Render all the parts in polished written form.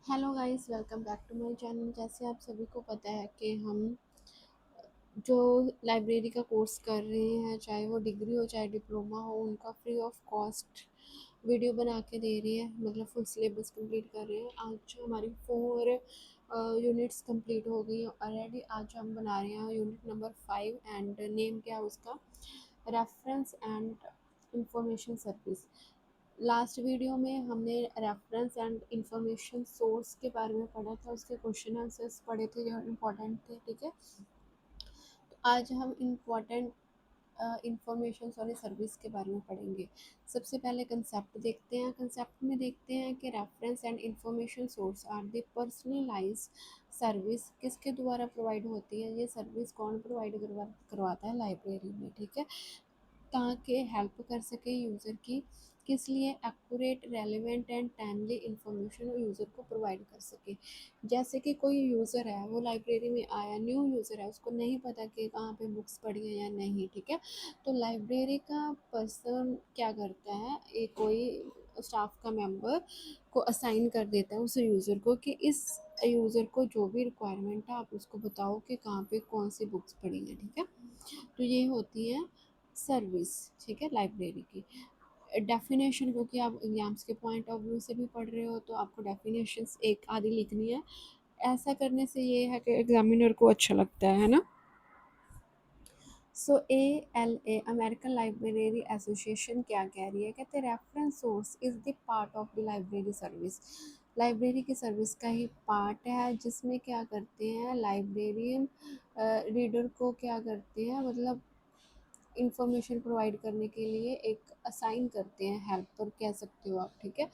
Hello guys, welcome back to my channel. जैसे आप सभी को पता है कि हम जो लाइब्रेरी का कोर्स कर रहे हैं, चाहे वो डिग्री हो चाहे डिप्लोमा हो, उनका फ्री ऑफ कॉस्ट वीडियो बना के दे रही है। मतलब फुल सिलेबस कंप्लीट कर रहे हैं। आज हमारी 4 यूनिट्स कंप्लीट हो गई ऑलरेडी। आज हम बना रहे हैं यूनिट नंबर 5 एंड नेम क्या है उसका, reference and information service. Last video में हमने रेफरेंस एंड इंफॉर्मेशन सोर्स के बारे में पढ़ा था, उसके क्वेश्चन आंसर्स पढ़े थे जो इम्पोर्टेंट थे। ठीक है, तो आज हम इम्पोर्टेंट इंफॉर्मेशन सॉरी सर्विस के बारे में पढ़ेंगे। सबसे पहले कंसेप्ट देखते हैं। कंसेप्ट में देखते हैं कि reference and information source are the personalize service. किसके द्वारा प्रोवाइड होती है ये सर्विस? कौन प्रोवाइड करवाता है? लाइब्रेरी में। ठीक है, ताकि हेल्प कर सके यूज़र की, किस लिए? Accurate, relevant and timely information user को प्रोवाइड कर सके। जैसे कि कोई यूज़र है, वो लाइब्रेरी में आया, न्यू यूज़र है, उसको नहीं पता कि कहाँ पे बुक्स पढ़ी है या नहीं। ठीक है, तो लाइब्रेरी का पर्सन क्या करता है, एक कोई स्टाफ का मेंबर को असाइन कर देता है उस यूज़र को कि इस यूज़र को जो भी रिक्वायरमेंट है आप उसको बताओ कि कहाँ पे कौन सी बुक्स पढ़ी हैं। ठीक है, तो ये होती है सर्विस। ठीक है, लाइब्रेरी की डेफिनेशन, क्योंकि आप एग्जाम्स के पॉइंट ऑफ व्यू से भी पढ़ रहे हो तो आपको डेफिनेशंस एक आधी लिखनी है। ऐसा करने से ये है कि एग्जामिनर को अच्छा लगता है ना। सो ALA, अमेरिकन लाइब्रेरी एसोसिएशन, क्या कह रही है? कहते हैं reference source is the part of the library service. Library की सर्विस का ही पार्ट है, जिसमें क्या करते हैं लाइब्रेरियन रीडर को क्या करते हैं, मतलब इंफॉर्मेशन प्रोवाइड करने के लिए एक असाइन करते हैं, हेल्पर कह सकते हो आप। ठीक है,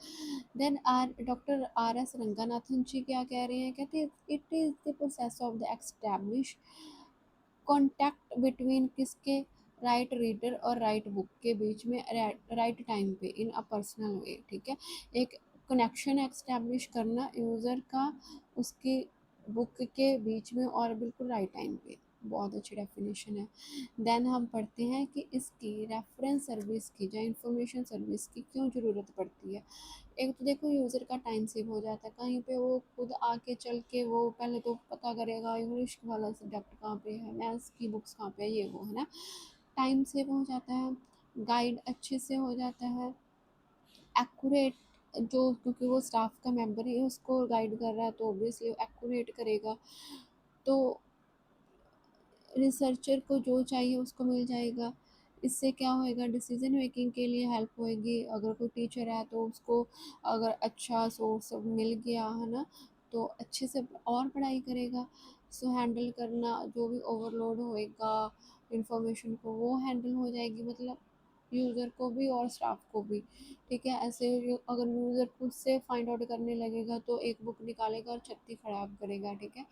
देन डॉक्टर RS रंगानाथन जी क्या कह रहे हैं? कहते हैं it is the process of the establish contact between किसके, राइट रीडर और राइट बुक के बीच में, राइट टाइम पे, इन अ पर्सनल वे। ठीक है, एक कनेक्शन एस्टैब्लिश करना यूज़र का उसकी बुक के बीच में और बिल्कुल राइट टाइम पे। बहुत अच्छी डेफिनेशन है। देन हम पढ़ते हैं कि इसकी रेफरेंस सर्विस की या इंफॉर्मेशन सर्विस की क्यों ज़रूरत पड़ती है। एक तो देखो यूज़र का टाइम सेव हो जाता है, कहीं पे वो खुद आके चल के वो पहले तो पता करेगा इंग्लिश वाला सब्जेक्ट कहाँ पे है, मैथ्स की बुक्स कहाँ पे है, ये वो है ना। टाइम सेव हो जाता है, गाइड अच्छे से हो जाता है, एक्यूरेट, जो क्योंकि वो स्टाफ का मेंबर ही उसको गाइड कर रहा है तो ऑब्वियसली एक्यूरेट करेगा। तो रिसर्चर को जो चाहिए उसको मिल जाएगा। इससे क्या होएगा, डिसीजन मेकिंग के लिए हेल्प होएगी। अगर कोई टीचर है तो उसको अगर अच्छा सोर्स मिल गया है ना, तो अच्छे से और पढ़ाई करेगा। सो हैंडल करना जो भी ओवरलोड होएगा इंफॉर्मेशन को, वो हैंडल हो जाएगी, मतलब यूज़र को भी और स्टाफ को भी। ठीक है, ऐसे अगर यूज़र खुद से फाइंड आउट करने लगेगा तो एक बुक निकालेगा और 36 ख़राब करेगा। ठीक है,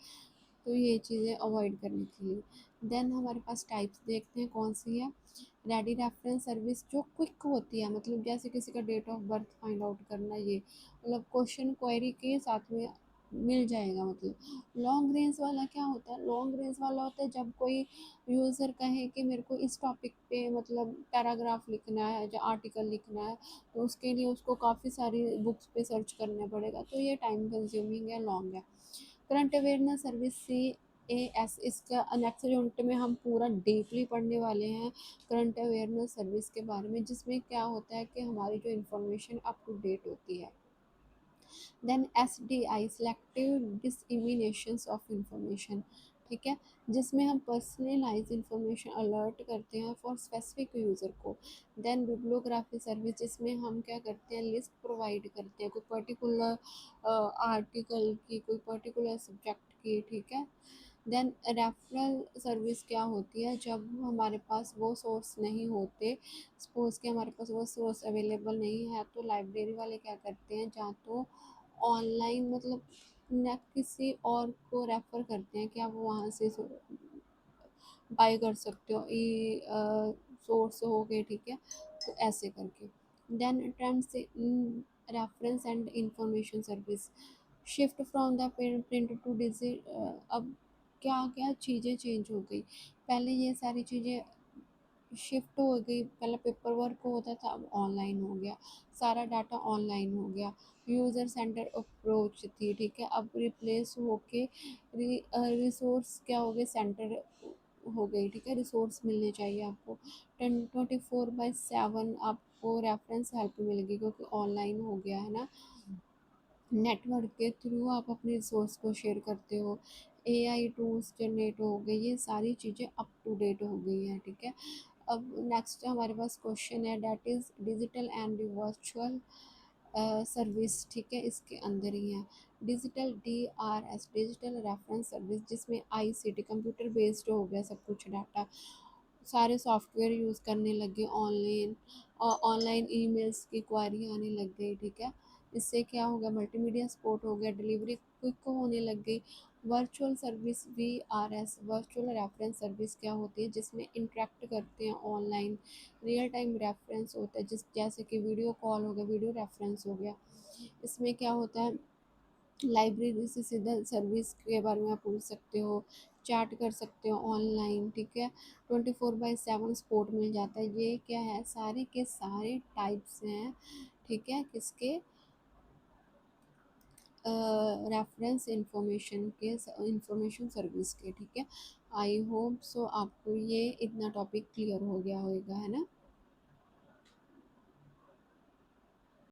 तो ये चीज़ें अवॉइड करने के लिए। देन हमारे पास टाइप्स देखते हैं कौन सी है। रेडी रेफरेंस सर्विस जो क्विक होती है, मतलब जैसे किसी का date of birth find out करना, ये मतलब क्वेश्चन क्वेरी के साथ में मिल जाएगा। मतलब लॉन्ग रेंज वाला क्या होता है? लॉन्ग रेंज वाला होता है जब कोई यूज़र कहे कि मेरे को इस टॉपिक पे मतलब पैराग्राफ लिखना है या आर्टिकल लिखना है, तो उसके लिए उसको काफ़ी सारी बुक्स पे सर्च करना पड़ेगा, तो ये टाइम कंज्यूमिंग है, लॉन्ग है। करंट अवेयरनेस सर्विस CAS, इसका नेक्स्ट यूनिट में हम पूरा डीपली पढ़ने वाले हैं करंट अवेयरनेस सर्विस के बारे में, जिसमें क्या होता है कि हमारी जो इन्फॉर्मेशन अप टू डेट होती है। Then SDI, selective disseminations of information. ठीक है, जिसमें हम पर्सनलाइज इंफॉर्मेशन अलर्ट करते हैं फॉर स्पेसिफिक यूज़र को। देन बिब्लियोग्राफी सर्विस, जिसमें हम क्या करते हैं, लिस्ट प्रोवाइड करते हैं कोई पर्टिकुलर आर्टिकल की, कोई पर्टिकुलर सब्जेक्ट की। ठीक है, देन रेफरल सर्विस क्या होती है, जब हमारे पास वो सोर्स नहीं होते, सपोज़ कि हमारे पास वो सोर्स अवेलेबल नहीं है, तो लाइब्रेरी वाले क्या करते हैं, जहाँ तो ऑनलाइन मतलब न किसी और को रेफ़र करते हैं कि आप वहाँ से बाय कर सकते हो, ये सोर्स हो गए। ठीक है, तो ऐसे करके। देन ट्रेंड से reference and information service, shift from the print two digit. अब क्या क्या चीज़ें चेंज हो गई, पहले ये सारी चीज़ें शिफ्ट हो गई, पहले पेपर वर्क होता था, अब ऑनलाइन हो गया, सारा डाटा ऑनलाइन हो गया। यूज़र सेंटर अप्रोच थी, ठीक है। अब रिप्लेस होके रिसोर्स क्या हो गए, सेंटर हो गई, ठीक है। रिसोर्स मिलने चाहिए आपको, 24/7 आपको रेफरेंस हेल्प मिलेगी, क्योंकि ऑनलाइन हो गया है ना। नेटवर्क के थ्रू आप अपने रिसोर्स को शेयर करते हो, एआई टूल्स जनरेट हो गए, ये सारी चीज़ें अप टू डेट हो गई हैं, ठीक है। अब नेक्स्ट हमारे पास क्वेश्चन है, that is digital and virtual service, ठीक है। इसके अंदर ही है digital, DRS digital reference service, जिसमें आईसीटी कंप्यूटर बेस्ड हो गया सब कुछ डाटा, सारे सॉफ्टवेयर यूज़ करने लगे ऑनलाइन, और ऑनलाइन ईमेल्स की क्वारी आने लग गई, ठीक है। इससे क्या हो गया, मल्टीमीडिया सपोर्ट हो गया, डिलीवरी क्विक होने लग गई। Virtual service, VRS virtual reference service क्या होती है, जिसमें इंटरेक्ट करते हैं ऑनलाइन, रियल टाइम रेफरेंस होता है, जिस जैसे कि वीडियो कॉल हो गया, वीडियो रेफरेंस हो गया। इसमें क्या होता है, लाइब्रेरी से सीधा सर्विस के बारे में आप पूछ सकते हो, चैट कर सकते हो ऑनलाइन, ठीक है। 24/7 सपोर्ट मिल जाता है। ये क्या है, सारे के सारे टाइप्स हैं, ठीक है, किसके, रेफरेंस इंफॉर्मेशन के, इंफॉर्मेशन सर्विस के, ठीक है। आई होप सो आपको ये इतना टॉपिक क्लियर हो गया होगा, है ना।